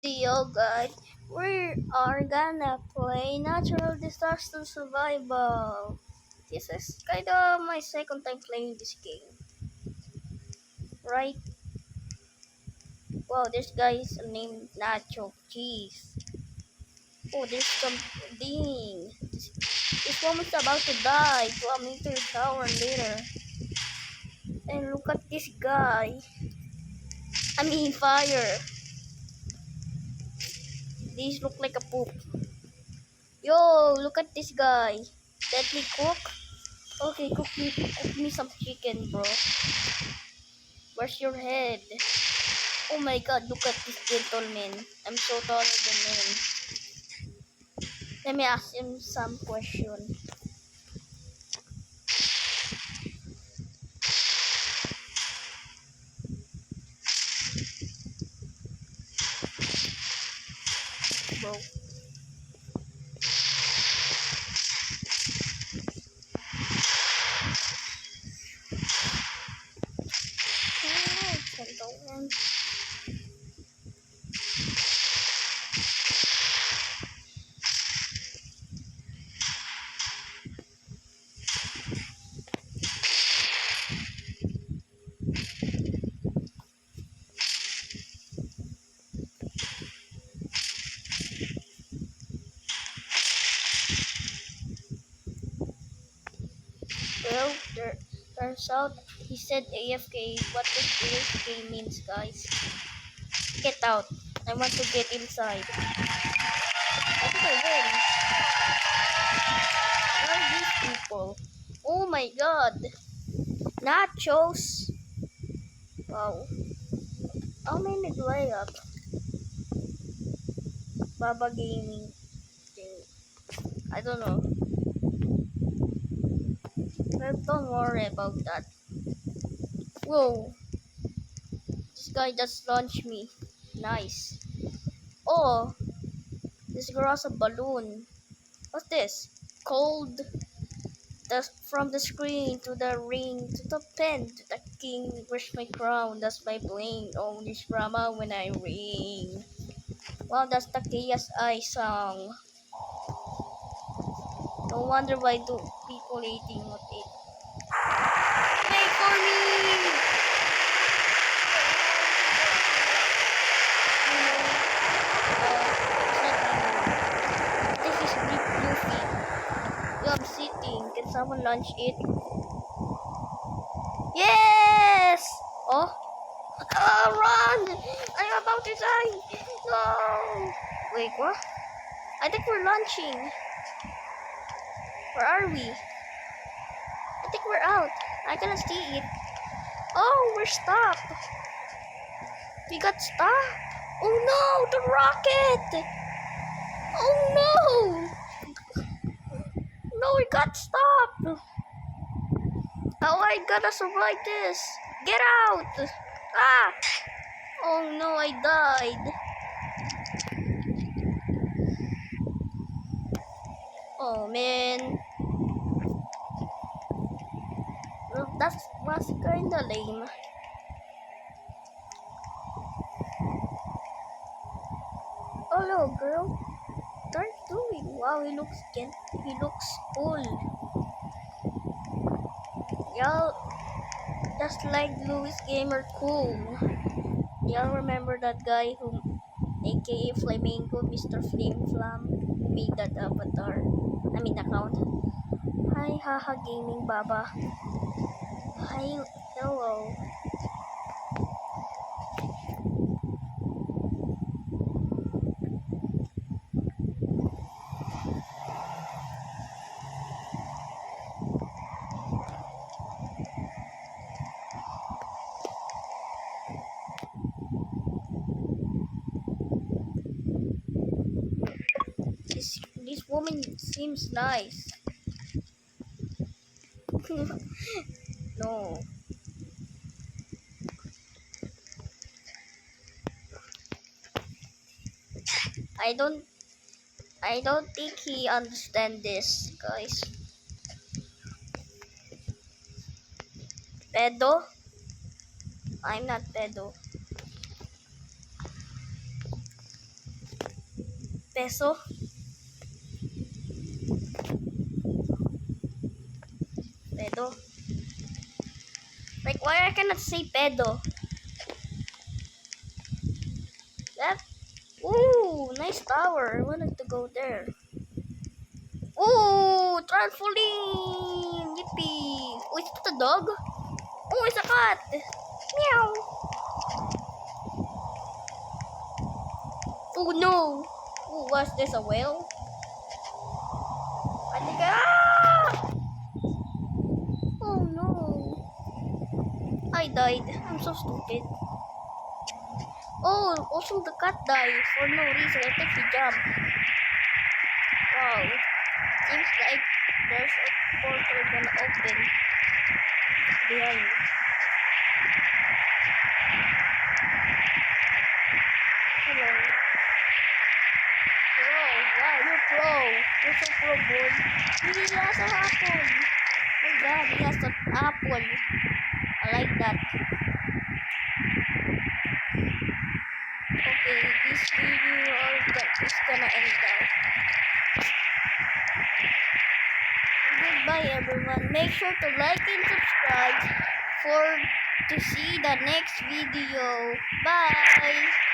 Yo guys, we are gonna play natural disaster survival. This is kind of my second time playing this game, right? Wow, this guy is named Nacho Cheese. Oh, there's some ding. This woman's about to die to a meteor shower later. And look at this guy. I mean fire. These look like a poop. Yo, look at this guy. Let me cook. Okay, cook me some chicken, bro. Where's your head? Oh my god, look at this gentleman. I'm so taller than him. Let me ask him some question. Bro. Oh, gentleman. Well, turns out he said AFK. What does AFK means, guys? Get out. I want to get inside. I think I win. Where are these people? Oh my god. Nachos. Wow. How many do I have? Baba Gaming. I don't know. But don't worry about that. Whoa. This guy just launched me. Nice. Oh, this girl has a balloon. What's this? Cold. From the screen to the ring to the pen to the king. Where's my crown? That's my bling. Oh, this drama when I ring. Wow, that's the KSI song. No wonder why do people eating what it. Wait for me! This is Luffy. Yo, I'm sitting. Can someone launch it? Yes! Oh? Run! I'm about to die! No! Wait, what? I think we're launching. Where are we? I think we're out. I cannot see it. Oh, we're stuck. We got stuck. Oh no, the rocket! Oh no! No, we got stuck. How I gonna survive this? Get out! Ah! Oh no, I died. Oh man. Well, that was kinda lame. Hello, girl. What are you doing? Wow, he looks cool. Y'all just like Louis Gamer cool. Y'all remember that guy who aka Flamingo, Mr. Flame Flam, who made that avatar? I mean account. Hi haha gaming baba. Hi hello. This woman seems nice. No. I don't I don't think he understand this, guys. Pedo? I'm not pedo. peso. Pedo. Like, why I cannot say pedo? That. Ooh, nice tower. I wanted to go there. Ooh, trampoline! Yippee! Oh, is it a dog? Oh, it's a cat! Meow! Oh no! Oh, was this a whale? I think Oh no! I died. I'm so stupid. Oh, also the cat died for no reason. I think he jumped. Wow. Seems like there's a portal gonna open behind. Hello. Wow, you're pro. You're so pro, boy. He has an apple. Oh my god, he has an apple. I like that. Okay, this video is gonna end now. Goodbye everyone. Make sure to like and subscribe to see the next video. Bye!